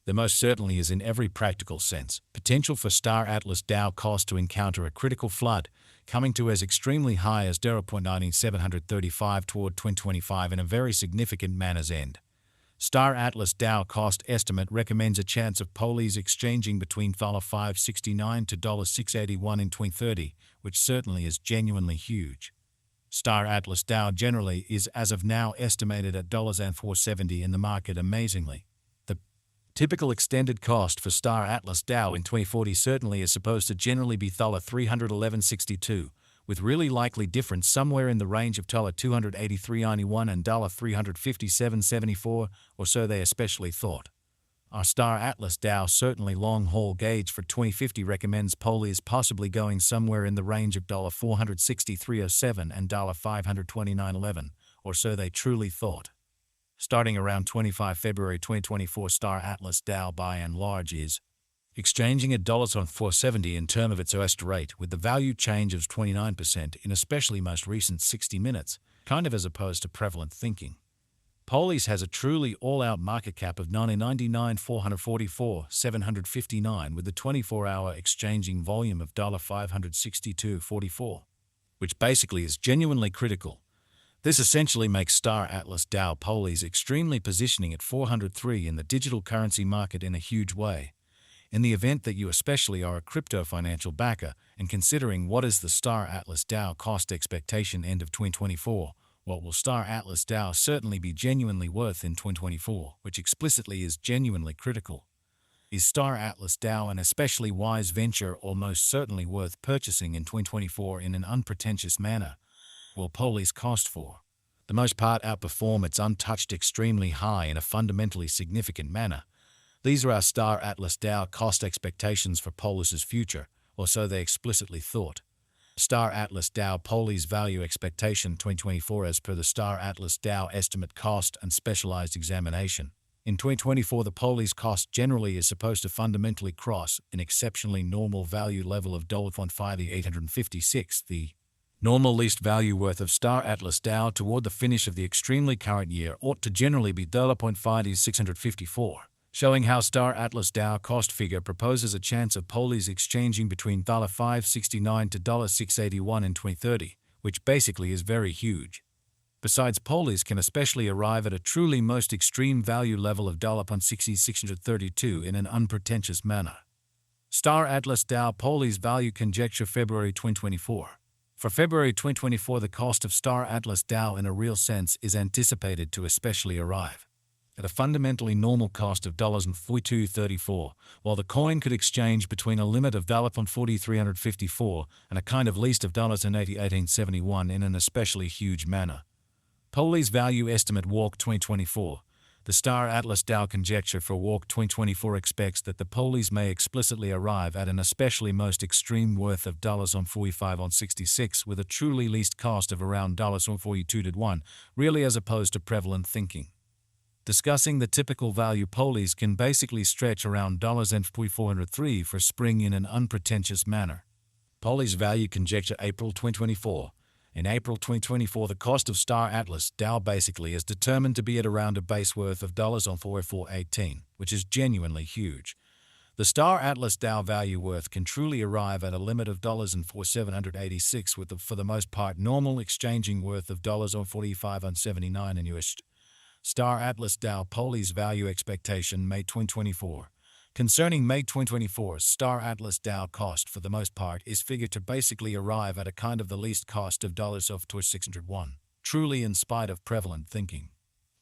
There most certainly is in every practical sense potential for Star Atlas DAO cost to encounter a critical flood, coming to as extremely high as 0.19735 toward 2025 in a very significant manner's end. Star Atlas DAO cost estimate recommends a chance of Polies exchanging between $569 to $681 in 2030, which certainly is genuinely huge. Star Atlas DAO generally is as of now estimated at $470 in the market amazingly. The typical extended cost for Star Atlas DAO in 2040 certainly is supposed to generally be $311.62, with really likely difference somewhere in the range of $283.91 and $357.74, or so they especially thought. Our Star Atlas DAO certainly long-haul gauge for 2050 recommends Polies possibly going somewhere in the range of $463.07 and $529.11, or so they truly thought. Starting around 25 February 2024, Star Atlas DAO by and large is exchanging at $470 in term of its OST rate, with the value change of 29% in especially most recent 60 minutes, kind of as opposed to prevalent thinking. Polies has a truly all-out market cap of $99,444,759 with a 24-hour exchanging volume of $562.44, which basically is genuinely critical. This essentially makes Star Atlas DAO Polies extremely positioning at 403 in the digital currency market in a huge way. In the event that you especially are a crypto financial backer and considering what is the Star Atlas DAO cost expectation end of 2024, what will Star Atlas DAO certainly be genuinely worth in 2024, which explicitly is genuinely critical. Is Star Atlas DAO an especially wise venture or most certainly worth purchasing in 2024 in an unpretentious manner? Will Polies cost for the most part outperform its untouched extremely high in a fundamentally significant manner? These are our Star Atlas DAO cost expectations for Polies' future, or so they explicitly thought. Star Atlas DAO Polies value expectation 2024 as per the Star Atlas DAO estimate cost and specialized examination. In 2024, the Polies cost generally is supposed to fundamentally cross an exceptionally normal value level of $856, the normal least value worth of Star Atlas DAO toward the finish of the extremely current year ought to generally be $654. Showing how Star Atlas DAO cost figure proposes a chance of Polies exchanging between $569 to $681 in 2030, which basically is very huge. Besides, Polies can especially arrive at a truly most extreme value level of $632 in an unpretentious manner. Star Atlas DAO Polies value conjecture February 2024. For February 2024, the cost of Star Atlas DAO in a real sense is anticipated to especially arrive at a fundamentally normal cost of $42.34, while the coin could exchange between a limit of $4354 and a kind of least of $1871 in an especially huge manner. Polies value estimate Walk 2024. The Star Atlas DAO conjecture for Walk 2024 expects that the Polies may explicitly arrive at an especially most extreme worth of $45.66 with a truly least cost of around $42.1, really as opposed to prevalent thinking. Discussing the typical value, Polies can basically stretch around $403 for spring in an unpretentious manner. Polies value conjecture April 2024. In April 2024, the cost of Star Atlas DAO basically is determined to be at around a base worth of $418, which is genuinely huge. The Star Atlas DAO value worth can truly arrive at a limit of $4786 with for the most part normal exchanging worth of $45.79 in US. Star Atlas DAO Polies value expectation May 2024. Concerning May 2024, Star Atlas DAO cost for the most part is figured to basically arrive at a kind of the least cost of $601, truly in spite of prevalent thinking.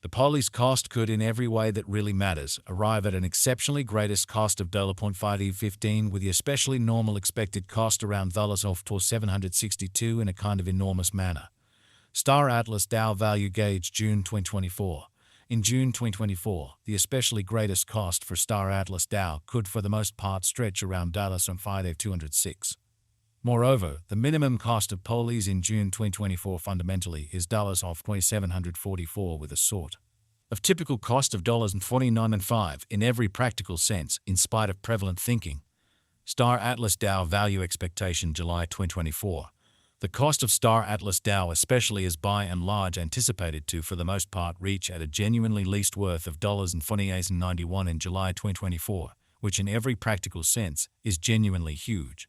The Polies cost could in every way that really matters arrive at an exceptionally greatest cost of $5.15 with the especially normal expected cost around $762 in a kind of enormous manner. Star Atlas DAO value gauge June 2024. In June 2024, the especially greatest cost for Star Atlas DAO could for the most part stretch around $206. Moreover, the minimum cost of Polies in June 2024 fundamentally is $2744 with a sort of typical cost of $49.5 in every practical sense in spite of prevalent thinking. Star Atlas DAO value expectation July 2024. The cost of Star Atlas DAO especially is by and large anticipated to, for the most part, reach at a genuinely least worth of $48.91 in July 2024, which in every practical sense is genuinely huge.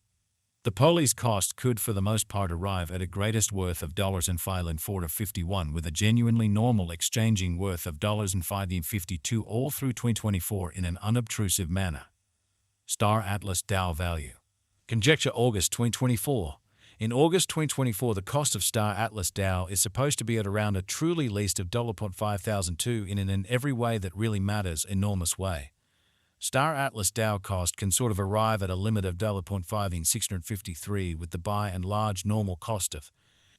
The Poli's cost could for the most part arrive at a greatest worth of $5.51 with a genuinely normal exchanging worth of $5.52 all through 2024 in an unobtrusive manner. Star Atlas DAO value. Conjecture August 2024. In August 2024, the cost of Star Atlas DAO is supposed to be at around a truly least of $5,002 in an every way that really matters enormous way. Star Atlas DAO cost can sort of arrive at a limit of $5,653 with the by and large normal cost of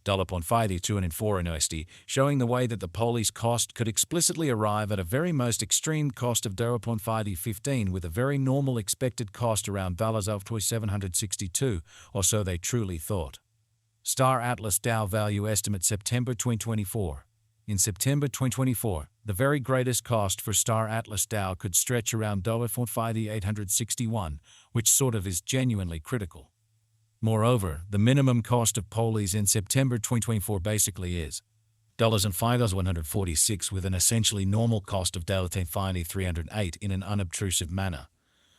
$5,204 in USD, showing the way that the Poli's cost could explicitly arrive at a very most extreme cost of $5,15 with a very normal expected cost around $762, or so they truly thought. Star Atlas DAO value estimate September 2024. In September 2024, the very greatest cost for Star Atlas DAO could stretch around $5,861, which sort of is genuinely critical. Moreover, the minimum cost of Poli's in September 2024 basically is $5,146 with an essentially normal cost of $5,308 in an unobtrusive manner.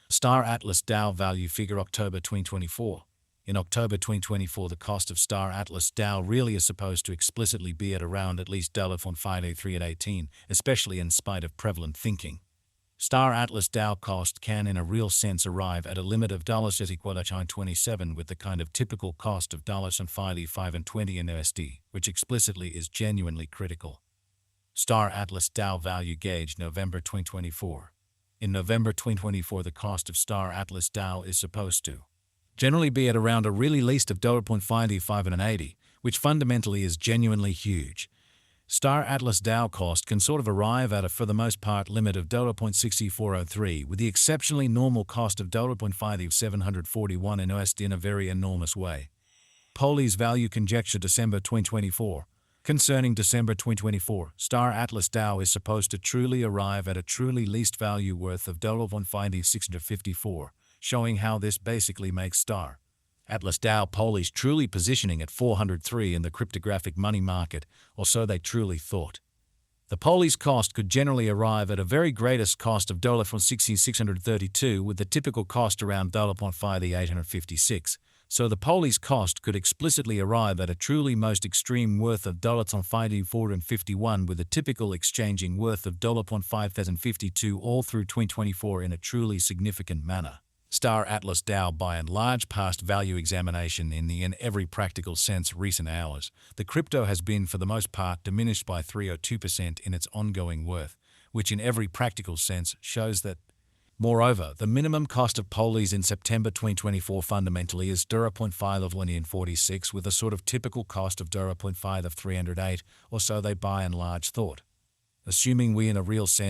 Star Atlas DAO value figure October 2024. In October 2024, the cost of Star Atlas DAO really is supposed to explicitly be at around at least $5,318, especially in spite of prevalent thinking. Star Atlas DAO cost can in a real sense arrive at a limit of $27 with the kind of typical cost of $5.20 in USD, which explicitly is genuinely critical. Star Atlas DAO value gauge November 2024. In November 2024, the cost of Star Atlas DAO is supposed to generally be at around a really least of $5.80, which fundamentally is genuinely huge. Star Atlas DAO cost can sort of arrive at a for the most part limit of $6403 with the exceptionally normal cost of $5741 in USD in a very enormous way. Poli's value conjecture December 2024. Concerning December 2024, Star Atlas DAO is supposed to truly arrive at a truly least value worth of $654, showing how this basically makes Star Atlas DAO Poli's truly positioning at 403 in the cryptographic money market, or so they truly thought. The Poli's cost could generally arrive at a very greatest cost of $6,632 with the typical cost around $5,856, so the Poli's cost could explicitly arrive at a truly most extreme worth of $5,451 with a typical exchanging worth of $5,052 all through 2024 in a truly significant manner. Star Atlas DAO by and large past value examination in every practical sense recent hours, the crypto has been for the most part diminished by 302% in its ongoing worth, which in every practical sense shows that. Moreover, the minimum cost of Poli's in September 2024 fundamentally is $5.46 with a sort of typical cost of $5 of 308, or so they by and large thought. Assuming we in a real sense